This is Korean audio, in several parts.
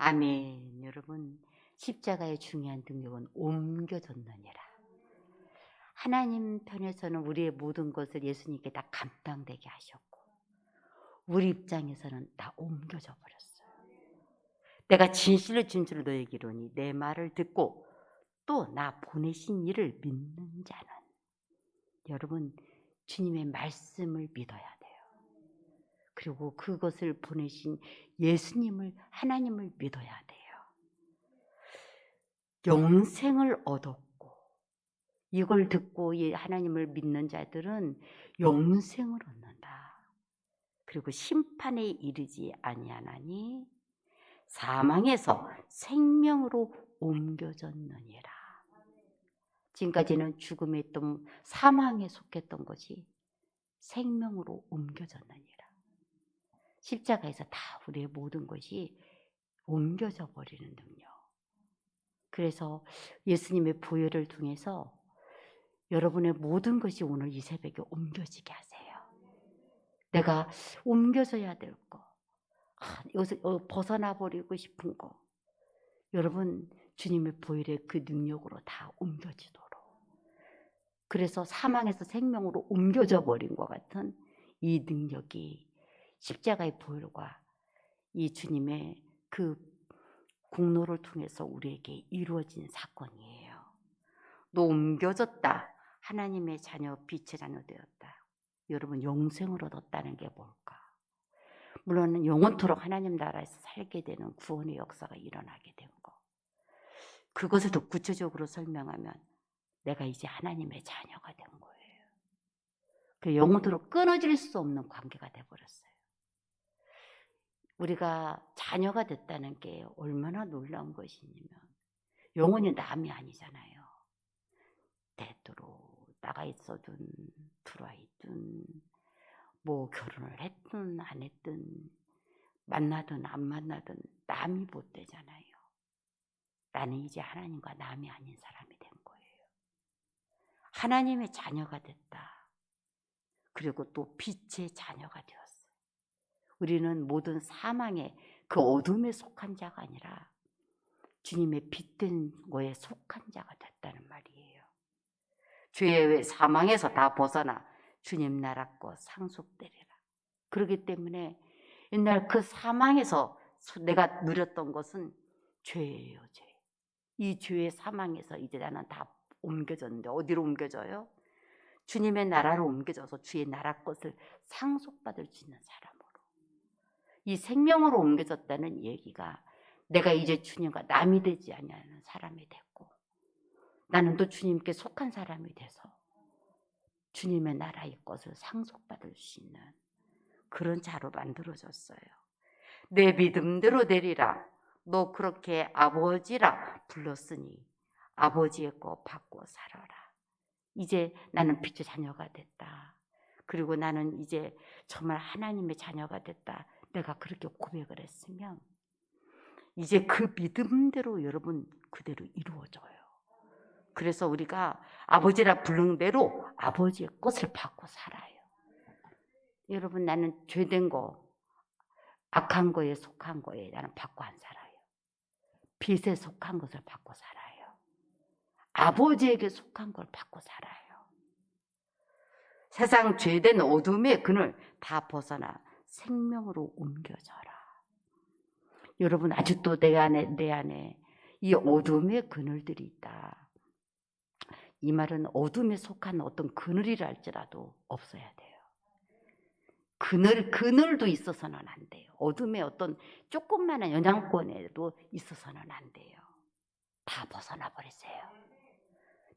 아멘. 여러분, 십자가의 중요한 능력은 옮겨졌느니라. 하나님 편에서는 우리의 모든 것을 예수님께 다 감당되게 하셨고, 우리 입장에서는 다 옮겨져 버렸어요. 내가 진실을 너에게 이르노니 내 말을 듣고 또 나 보내신 이를 믿는 자는, 여러분, 주님의 말씀을 믿어야 돼요. 그리고 그것을 보내신 예수님을, 하나님을 믿어야 돼요. 영생을 얻었고, 이걸 듣고 하나님을 믿는 자들은 영생을 얻는다. 그리고 심판에 이르지 아니하나니 사망에서 생명으로 옮겨졌느니라. 지금까지는 죽음에 있던, 사망에 속했던 것이 생명으로 옮겨졌느니라. 십자가에서 다 우리의 모든 것이 옮겨져 버리는 능력. 그래서 예수님의 보혈을 통해서 여러분의 모든 것이 오늘 이 새벽에 옮겨지게 하세요. 내가 옮겨져야 될 거, 여기서 벗어나 버리고 싶은 거, 여러분 주님의 보혈의 그 능력으로 다 옮겨지도록. 그래서 사망에서 생명으로 옮겨져 버린 것 같은 이 능력이 십자가의 보혈과 이 주님의 그 공로를 통해서 우리에게 이루어진 사건이에요. 너 옮겨졌다. 하나님의 자녀, 빛의 자녀 되었다. 여러분, 영생을 얻었다는 게 뭘까? 물론 영원토록 하나님 나라에서 살게 되는 구원의 역사가 일어나게 된 거. 그것을 더 구체적으로 설명하면 내가 이제 하나님의 자녀가 된 거예요. 그 영원토록 끊어질 수 없는 관계가 돼버렸어요. 우리가 자녀가 됐다는 게 얼마나 놀라운 것이냐면, 영혼이 남이 아니잖아요. 때때로 나가 있어든 들어와 있든 뭐 결혼을 했든 안 했든 만나든 안 만나든 남이 못 되잖아요. 나는 이제 하나님과 남이 아닌 사람이 된 거예요. 하나님의 자녀가 됐다. 그리고 또 빛의 자녀가 되었어요. 우리는 모든 사망의 그 어둠에 속한 자가 아니라 주님의 빛된 거에 속한 자가 됐다는 말이에요. 죄의 사망에서 다 벗어나 주님 나라 거 상속되리라. 그렇기 때문에 옛날 그 사망에서 내가 누렸던 것은 죄예요, 죄. 이 죄의 사망에서 이제 나는 다 옮겨졌는데, 어디로 옮겨져요? 주님의 나라로 옮겨져서 주의 나라 것을 상속받을 수 있는 사람으로. 이 생명으로 옮겨졌다는 얘기가 내가 이제 주님과 남이 되지 않는 사람이 됐고, 나는 또 주님께 속한 사람이 돼서 주님의 나라의 것을 상속받을 수 있는 그런 자로 만들어졌어요. 내 믿음대로 되리라. 너 그렇게 아버지라 불렀으니 아버지의 거 받고 살아라. 이제 나는 빛의 자녀가 됐다. 그리고 나는 이제 정말 하나님의 자녀가 됐다. 내가 그렇게 고백을 했으면 이제 그 믿음대로 여러분 그대로 이루어져요. 그래서 우리가 아버지라 부른 대로 아버지의 것을 받고 살아요. 여러분, 나는 죄된 거, 악한 거에 속한 거에 나는 받고 안 살아요. 빛에 속한 것을 받고 살아요. 아버지에게 속한 걸 받고 살아요. 세상 죄된 어둠의 그늘 다 벗어나 생명으로 옮겨져라. 여러분, 아직도 내 안에 이 어둠의 그늘들이 있다. 이 말은 어둠에 속한 어떤 그늘이라 할지라도 없어야 돼요. 그늘도 있어서는 안 돼요. 어둠의 어떤 조그마한 영향권에도 있어서는 안 돼요. 다 벗어나 버리세요.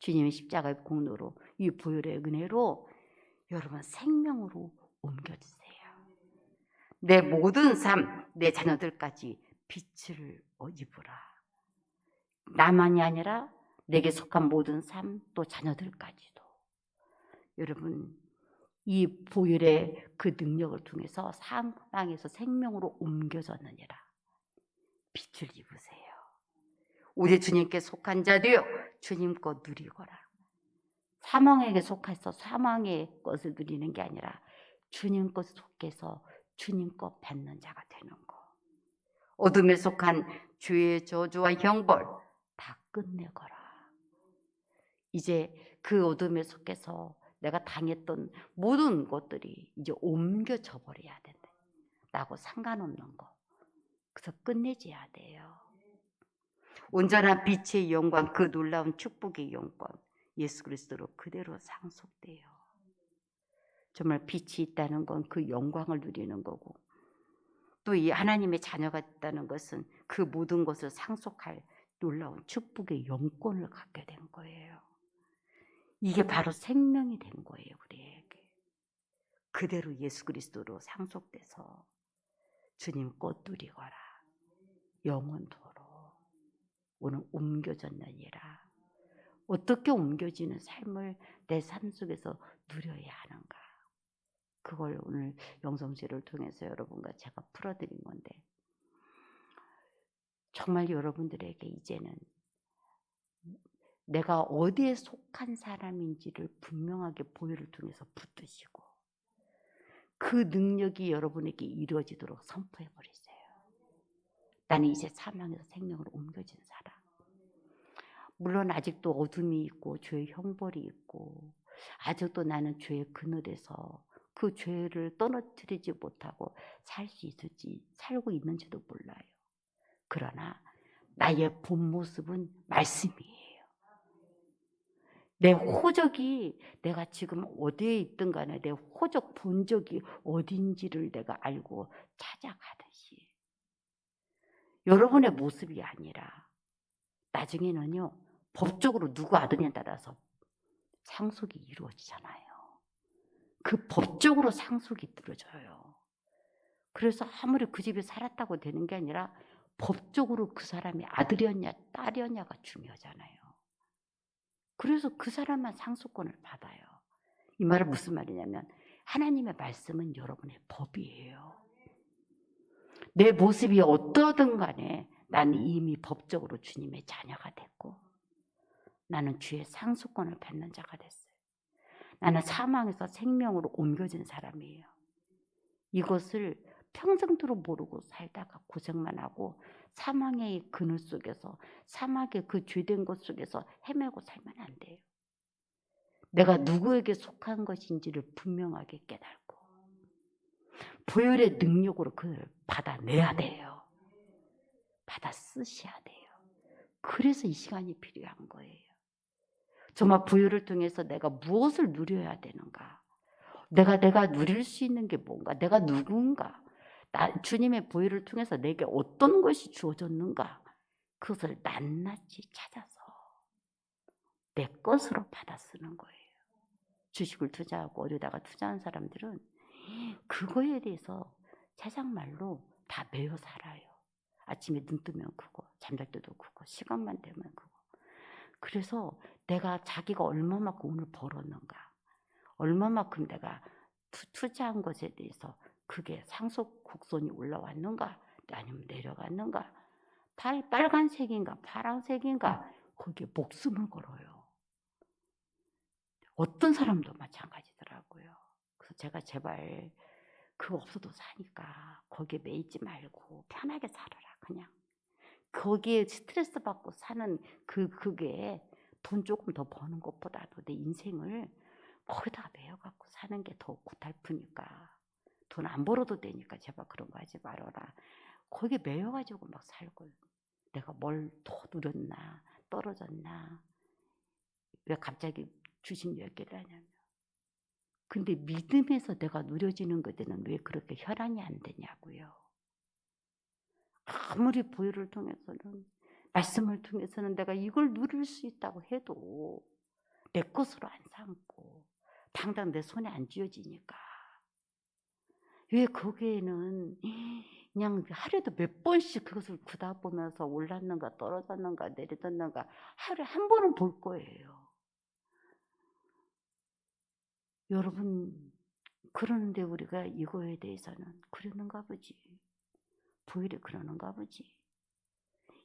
주님의 십자가의 공로로, 이 보혈의 은혜로 여러분 생명으로 옮겨주세요. 내 모든 삶, 내 자녀들까지 빛을 입으라. 나만이 아니라 내게 속한 모든 삶, 또 자녀들까지도. 여러분, 이 보혈의 그 능력을 통해서 사망에서 생명으로 옮겨졌느니라. 빛을 입으세요. 우리 주님께 속한 자되어 주님 것 누리거라. 사망에게 속해서 사망의 것을 누리는 게 아니라 주님 것 속해서 주님 것 받는 자가 되는 거. 어둠에 속한 주의 저주와 형벌 다 끝내거라. 이제 그 어둠에 속해서 내가 당했던 모든 것들이 이제 옮겨져 버려야 된다. 나하고 상관없는 거. 그래서 끝내줘야 돼요. 온전한 빛의 영광, 그 놀라운 축복의 영광, 예수 그리스도로 그대로 상속돼요. 정말 빛이 있다는 건 그 영광을 누리는 거고, 또 이 하나님의 자녀가 있다는 것은 그 모든 것을 상속할 놀라운 축복의 영권을 갖게 된 거예요. 이게 바로 생명이 된 거예요, 우리에게. 그대로 예수 그리스도로 상속돼서 주님 꽃 누리거라. 영원토록 오늘 옮겨졌느니라. 어떻게 옮겨지는 삶을 내 삶 속에서 누려야 하는가. 그걸 오늘 영성실을 통해서 여러분과 제가 풀어드린 건데, 정말 여러분들에게 이제는 내가 어디에 속한 사람인지를 분명하게 보혈을 통해서 붙드시고 그 능력이 여러분에게 이루어지도록 선포해버리세요. 나는 이제 사망에서 생명으로 옮겨진 사람. 물론 아직도 어둠이 있고 죄의 형벌이 있고 아직도 나는 죄의 그늘에서 그 죄를 떨어뜨리지 못하고 살 수 있을지 살고 있는지도 몰라요. 그러나 나의 본 모습은 말씀이에요. 내 호적이 내가 지금 어디에 있든 간에 내 호적 본적이 어딘지를 내가 알고 찾아가듯이 여러분의 모습이 아니라 나중에는요 법적으로 누구 아들에 따라서 상속이 이루어지잖아요. 그 법적으로 상속이 이루어져요. 그래서 아무리 그 집에 살았다고 되는 게 아니라 법적으로 그 사람이 아들이었냐 딸이었냐가 중요하잖아요. 그래서 그 사람만 상속권을 받아요. 이 말은 무슨 말이냐면 하나님의 말씀은 여러분의 법이에요. 내 모습이 어떠든 간에 나는 이미 법적으로 주님의 자녀가 됐고 나는 주의 상속권을 받는 자가 됐어요. 나는 사망에서 생명으로 옮겨진 사람이에요. 이것을 평생도록 모르고 살다가 고생만 하고 사망의 그늘 속에서 사막의 그 죄된 것 속에서 헤매고 살면 안 돼요. 내가 누구에게 속한 것인지를 분명하게 깨닫고 보혈의 능력으로 그걸 받아내야 돼요. 받아 쓰셔야 돼요. 그래서 이 시간이 필요한 거예요. 정말 보혈을 통해서 내가 무엇을 누려야 되는가? 내가 누릴 수 있는 게 뭔가? 내가 누군가? 주님의 보혈을 통해서 내게 어떤 것이 주어졌는가? 그것을 낱낱이 찾아서 내 것으로 받아 쓰는 거예요. 주식을 투자하고 어디다가 투자한 사람들은 그거에 대해서 세상 말로 다 매여 살아요. 아침에 눈 뜨면 그거, 잠잘 때도 그거, 시간만 되면 그거. 그래서 내가 자기가 얼마만큼 오늘 벌었는가, 얼마만큼 내가 투자한 것에 대해서 그게 상속 곡선이 올라왔는가 아니면 내려갔는가, 빨간색인가 파란색인가 거기에 목숨을 걸어요. 어떤 사람도 마찬가지더라고요. 그래서 제가 제발 그거 없어도 사니까 거기에 매이지 말고 편하게 살아라. 그냥 거기에 스트레스 받고 사는 그게 돈 조금 더 버는 것보다도 내 인생을 거기다 매여갖고 사는 게 더 고달프니까 돈 안 벌어도 되니까 제발 그런 거 하지 말아라. 거기에 매여가지고 막 살고 내가 뭘 더 누렸나 떨어졌나 왜 갑자기 주식 10개를 하냐면 근데 믿음에서 내가 누려지는 것들은 왜 그렇게 혈안이 안 되냐고요. 아무리 보혈을 통해서는 말씀을 통해서는 내가 이걸 누릴 수 있다고 해도 내 것으로 안 삼고 당장 내 손에 안 쥐어지니까 왜 거기에는 그냥 하루에도 몇 번씩 그것을 그다 보면서 올랐는가 떨어졌는가 내려졌는가 하루에 한 번은 볼 거예요. 여러분 그러는데 우리가 이거에 대해서는 그러는가 보지. 보혈이 그러는가 보지.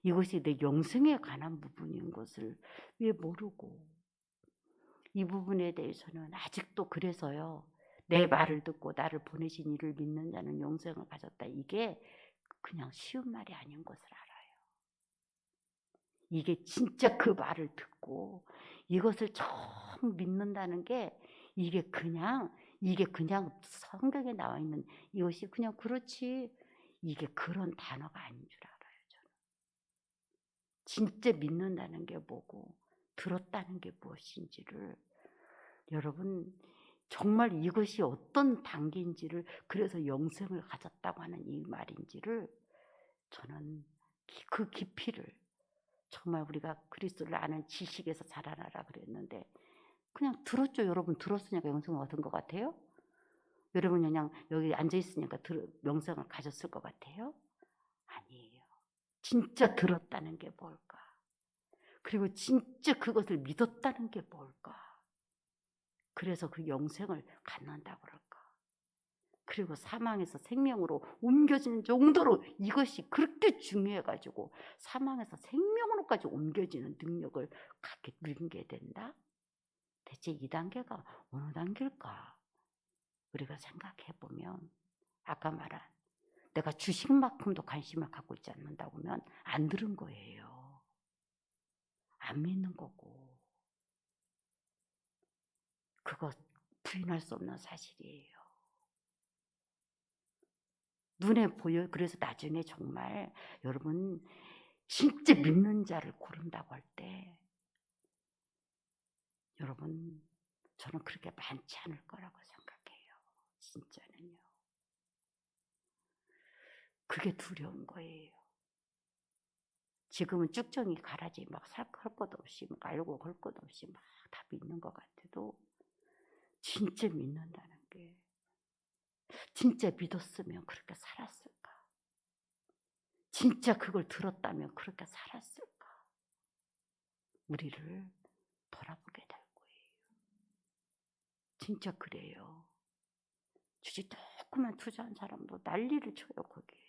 이것이 내 영생에 관한 부분인 것을 왜 모르고 이 부분에 대해서는 아직도 그래서요. 내 말을 듣고 나를 보내신 이를 믿는 자는 영생을 가졌다. 이게 그냥 쉬운 말이 아닌 것을 알아요. 이게 진짜 그 말을 듣고 이것을 처음 믿는다는 게 이게 그냥 성경에 나와 있는 이것이 그냥 그렇지 이게 그런 단어가 아닌 줄 알아요. 저는. 진짜 믿는다는 게 뭐고 들었다는 게 무엇인지를 여러분 정말 이것이 어떤 단계인지를 그래서 영생을 가졌다고 하는 이 말인지를 저는 그 깊이를 정말 우리가 그리스도를 아는 지식에서 자라나라 그랬는데 그냥 들었죠. 여러분 들었으니까 영생을 얻은 것 같아요? 여러분 그냥 여기 앉아있으니까 영생을 가졌을 것 같아요? 아니에요. 진짜 들었다는 게 뭘까? 그리고 진짜 그것을 믿었다는 게 뭘까? 그래서 그 영생을 갖는다고 그럴까? 그리고 사망에서 생명으로 옮겨지는 정도로 이것이 그렇게 중요해가지고 사망에서 생명으로까지 옮겨지는 능력을 갖게 누리게 된다? 대체 이 단계가 어느 단계일까? 우리가 생각해보면 아까 말한 내가 주식만큼도 관심을 갖고 있지 않는다고 하면 안 들은 거예요. 안 믿는 거고. 그거 부인할 수 없는 사실이에요. 눈에 보여요. 그래서 나중에 정말 여러분 진짜 믿는 자를 고른다고 할 때 여러분 저는 그렇게 많지 않을 거라고 생각해요. 진짜는요. 그게 두려운 거예요. 지금은 쭉정이 가라지 막 할 것 없이 막 알고 걸 것 없이 막 다 믿는 것 같아도 진짜 믿는다는 게 진짜 믿었으면 그렇게 살았을까? 진짜 그걸 들었다면 그렇게 살았을까? 우리를 돌아보게 될 거예요. 진짜 그래요. 주식 조금만 투자한 사람도 난리를 쳐요, 거기에.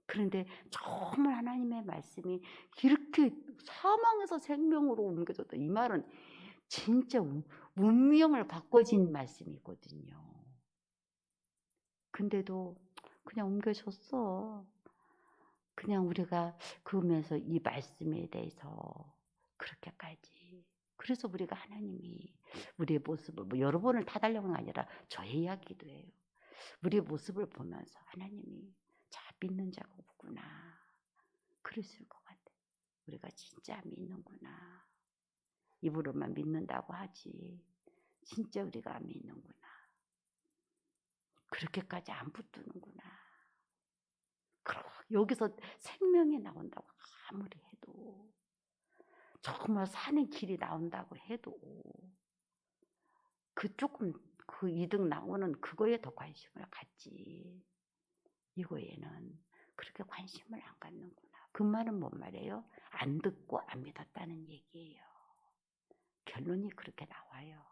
그런데 정말 하나님의 말씀이 이렇게 사망에서 생명으로 옮겨졌다. 이 말은 진짜 운명을 바꿔진 말씀이거든요. 근데도 그냥 옮겨졌어. 그냥 우리가 그러면서 이 말씀에 대해서 그렇게까지. 그래서 우리가 하나님이 우리의 모습을 뭐 여러 번을 타달라는 게 아니라 저의 이야기도 해요. 우리의 모습을 보면서 하나님이 자 믿는 자가 없구나. 그랬을 것 같아. 우리가 진짜 믿는구나. 입으로만 믿는다고 하지. 진짜 우리가 믿는구나. 그렇게까지 안 붙드는구나. 여기서 생명이 나온다고 아무리 해도 정말 사는 길이 나온다고 해도 그 조금 그 이득 나오는 그거에 더 관심을 갖지 이거에는 그렇게 관심을 안 갖는구나. 그 말은 뭔 말이에요? 안 듣고 안 믿었다는 얘기예요. 결론이 그렇게 나와요.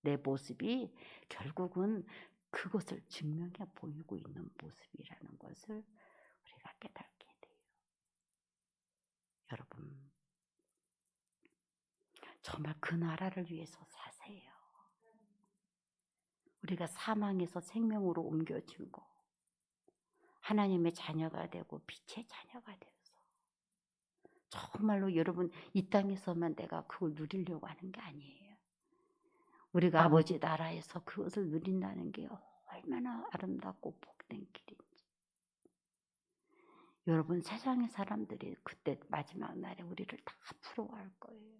내 모습이 결국은 그것을 증명해 보이고 있는 모습이라는 것을 우리가 깨닫게 돼요. 여러분 정말 그 나라를 위해서 사세요. 우리가 사망에서 생명으로 옮겨진 거 하나님의 자녀가 되고 빛의 자녀가 되어서 정말로 여러분 이 땅에서만 내가 그걸 누리려고 하는 게 아니에요. 우리가 아버지 나라에서 그것을 누린다는 게 얼마나 아름답고 복된 길인지. 여러분 세상의 사람들이 그때 마지막 날에 우리를 다 부러워할 거예요.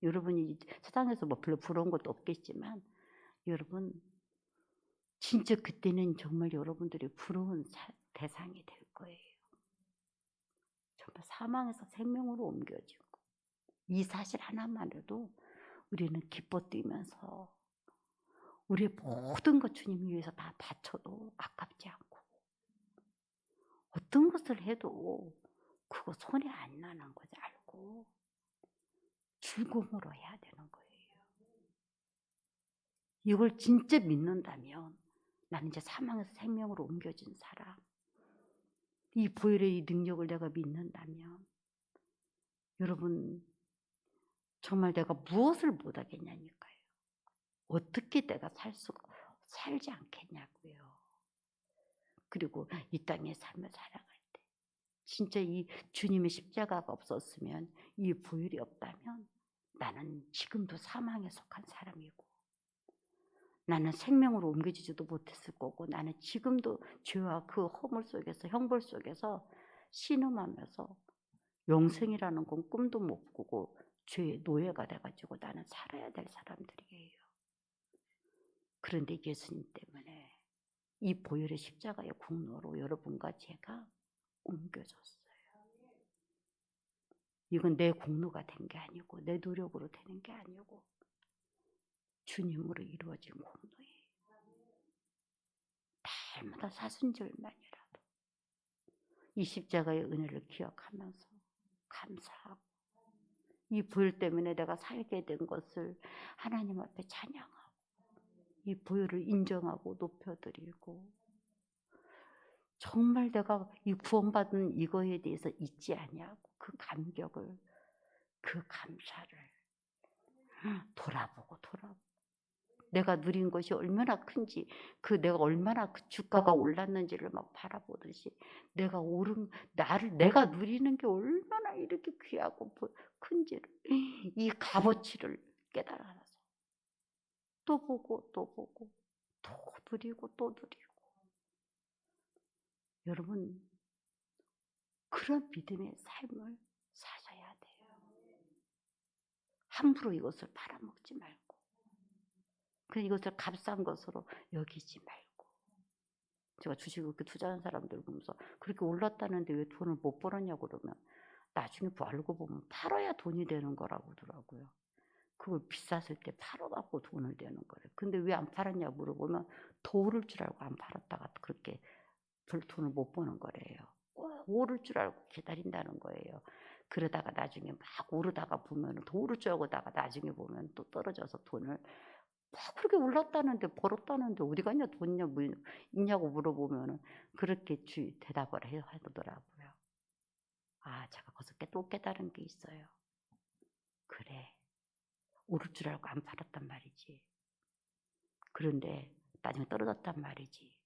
여러분이 세상에서 뭐 별로 부러운 것도 없겠지만 여러분 진짜 그때는 정말 여러분들이 부러운 대상이 될 거예요. 정말 사망에서 생명으로 옮겨진 거. 이 사실 하나만으로도 우리는 기뻐 뛰면서 우리의 모든 것 주님 위해서 다 바쳐도 아깝지 않고 어떤 것을 해도 그거 손해 안 나는 거지 알고 즐거움으로 해야 되는 거예요. 이걸 진짜 믿는다면 나는 이제 사망에서 생명으로 옮겨진 사람 이 보혈의 이 능력을 내가 믿는다면 여러분 정말 내가 무엇을 못하겠냐니까요. 어떻게 내가 살지 않겠냐고요. 그리고 이 땅의 삶을 살아갈 때 진짜 이 주님의 십자가가 없었으면, 이 보혈이 없다면 나는 지금도 사망에 속한 사람이고, 나는 생명으로 옮겨지지도 못했을 거고, 나는 지금도 죄와 그 허물 속에서, 형벌 속에서 신음하면서 영생이라는 건 꿈도 못 꾸고 죄의 노예가 돼가지고 나는 살아야 될 사람들이에요. 그런데 예수님 때문에 이 보혈의 십자가의 공로로 여러분과 제가 옮겨졌어요. 이건 내 공로가 된 게 아니고, 내 노력으로 되는 게 아니고, 주님으로 이루어진 공로예요. 날마다 사순절만이라도 이 십자가의 은혜를 기억하면서 감사하고, 이 보혈 때문에 내가 살게 된 것을 하나님 앞에 찬양하고, 이 보혈을 인정하고 높여드리고, 정말 내가 이 구원받은 이거에 대해서 잊지 아니하고 그 감격을, 그 감사를 돌아보고 내가 누린 것이 얼마나 큰지, 그 내가 얼마나 그 주가가 올랐는지를 막 바라보듯이, 내가 내가 누리는 게 얼마나 이렇게 귀하고 큰지를, 이 값어치를 깨달아서 또 보고 또 누리고 또 누리고. 여러분, 그런 믿음의 삶을 사셔야 돼요. 함부로 이것을 팔아먹지 말고, 이것을 값싼 것으로 여기지 말고. 제가 주식을 그렇게 투자한 사람들 보면서 그렇게 올랐다는데 왜 돈을 못 벌었냐고 그러면, 나중에 알고 보면 팔아야 돈이 되는 거라고 하더라고요. 그걸 비쌌을 때 팔아갖고 돈을 되는 거래요. 근데 왜 안 팔았냐고 물어보면 더 오를 줄 알고 안 팔았다가 그렇게 별 돈을 못 버는 거래요. 꼭 오를 줄 알고 기다린다는 거예요. 그러다가 나중에 막 오르다가 보면 더 오를 줄 알고다가 나중에 보면 또 떨어져서 돈을 막 그렇게 올랐다는데 벌었다는데 어디 갔냐 돈이냐 뭐 있냐고 물어보면 그렇게 대답을 하더라고요. 아, 제가 거기서 또 깨달은 게 있어요. 그래, 오를 줄 알고 안 팔았단 말이지. 그런데 나중에 떨어졌단 말이지.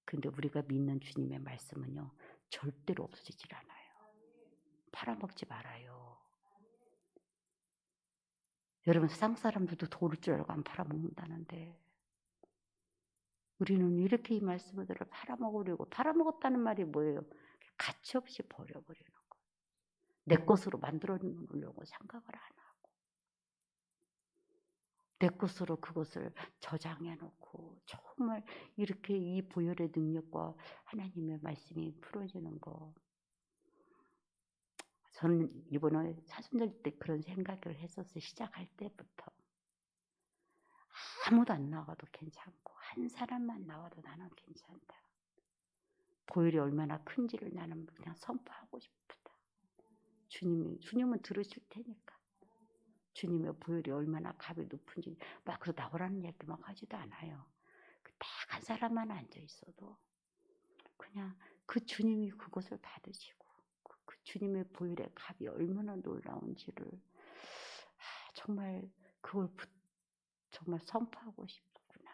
근데 우리가 믿는 주님의 말씀은요, 절대로 없어지질 않아요. 팔아먹지 말아요. 여러분, 세상 사람들도 더 오를 줄 알고 안 팔아먹는다는데, 우리는 이렇게 이 말씀들을 팔아먹으려고, 팔아먹었다는 말이 뭐예요? 가치없이 버려버리는 거예요. 내 것으로 만들어 놓으려고 생각을 안 하고, 내 것으로 그것을 저장해 놓고, 정말 이렇게 이 보혈의 능력과 하나님의 말씀이 풀어지는 거. 저는 이번에 사순절 때 그런 생각을 했었어요. 시작할 때부터. 아무도 안 나와도 괜찮고 한 사람만 나와도 나는 괜찮다. 보혈이 얼마나 큰지를 나는 그냥 선포하고 싶다. 주님은 들으실 테니까. 주님의 보혈이 얼마나 값이 높은지 막 그래서 나오라는 얘기 막 하지도 않아요. 딱 한 사람만 앉아 있어도 그냥 그 주님이 그것을 받으시고 그 주님의 보혈의 값이 얼마나 놀라운지를 정말 그걸 정말 선포하고 싶구나.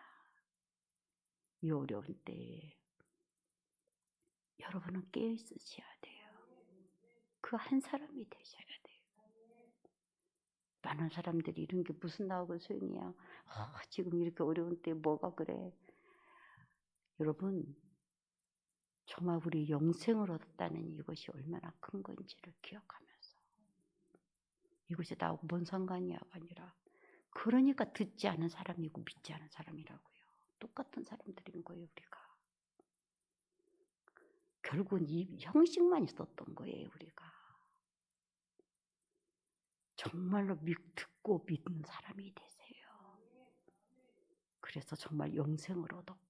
이 어려운 때에 여러분은 깨어 있으셔야 돼요. 그 한 사람이 되셔야 돼요. 많은 사람들이 이런 게 무슨 나오고 소용이야. 지금 이렇게 어려운 때 뭐가 그래. 여러분, 정말 우리 영생을 얻었다는 이것이 얼마나 큰 건지를 기억하면서, 이것이 나하고 뭔 상관이야가 아니라, 그러니까 듣지 않은 사람이고 믿지 않은 사람이라고요. 똑같은 사람들인 거예요, 우리가. 결국은 이 형식만 있었던 거예요, 우리가. 정말로 듣고 믿는 사람이 되세요. 그래서 정말 영생을 얻었고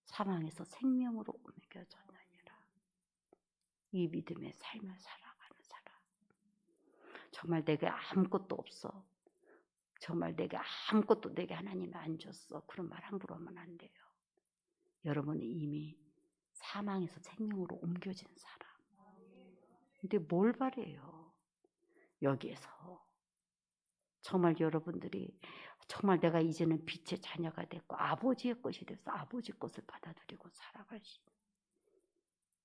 사망에서 생명으로 옮겨졌느니라. 이 믿음의 삶을 살아가는 사람. 정말 내게 아무것도 없어. 정말 내게 아무것도 내게 하나님이 안 줬어. 그런 말 함부로 하면 안 돼요. 여러분은 이미 사망에서 생명으로 옮겨진 사람. 근데 뭘 바래요? 여기에서 정말 여러분들이 정말 내가 이제는 빛의 자녀가 됐고 아버지의 것이 돼서 아버지 것을 받아들이고 살아갈 수 있는,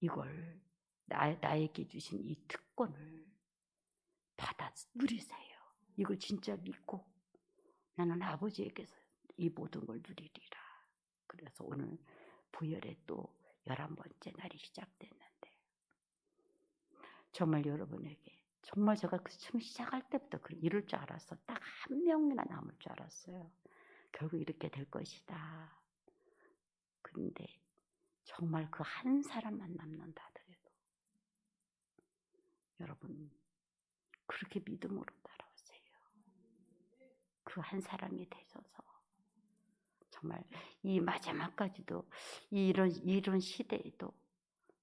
이걸 나에게 주신 이 특권을 받아 누리세요. 이걸 진짜 믿고 나는 아버지에게서 이 모든 걸 누리리라. 그래서 오늘 부열의 또 11번째 날이 시작됐는데 정말 여러분에게 정말 제가 그 처음 시작할 때부터 이럴 줄 알았어. 딱 한 명이나 남을 줄 알았어요. 결국 이렇게 될 것이다. 근데 정말 그 한 사람만 남는다 하더라도 여러분 그렇게 믿음으로 따라오세요. 그 한 사람이 되셔서 정말 이 마지막까지도 이런 시대에도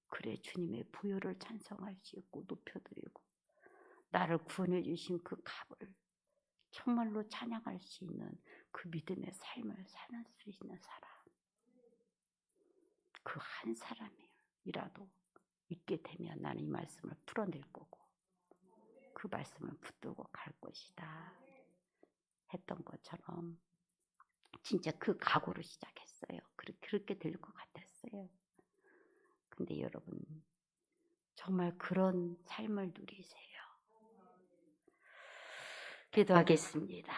그래 주님의 부요를 찬송할 수 있고 높여드리고 나를 구원해 주신 그 값을 정말로 찬양할 수 있는 그 믿음의 삶을 사는 수 있는 사람, 그 한 사람이라도 있게 되면 나는 이 말씀을 풀어낼 거고 그 말씀을 붙들고 갈 것이다 했던 것처럼 진짜 그 각오로 시작했어요. 그렇게 될 것 같았어요. 근데 여러분 정말 그런 삶을 누리세요. 기도하겠습니다.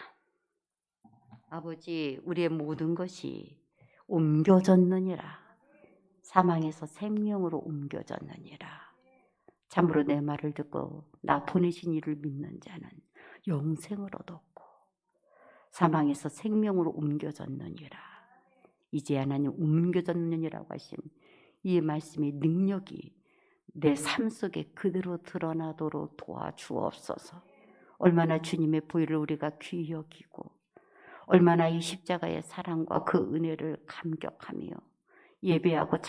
아버지, 우리의 모든 것이 옮겨졌느니라. 사망에서 생명으로 옮겨졌느니라. 참으로 내 말을 듣고 나 보내신 이를 믿는 자는 영생을 얻었고 사망에서 생명으로 옮겨졌느니라. 이제 하나님 옮겨졌느니라고 하신 이 말씀의 능력이 내 삶 속에 그대로 드러나도록 도와주옵소서. 얼마나 주님의 부위를 우리가 귀히 여기고 얼마나 이 십자가의 사랑과 그 은혜를 감격하며 예배하고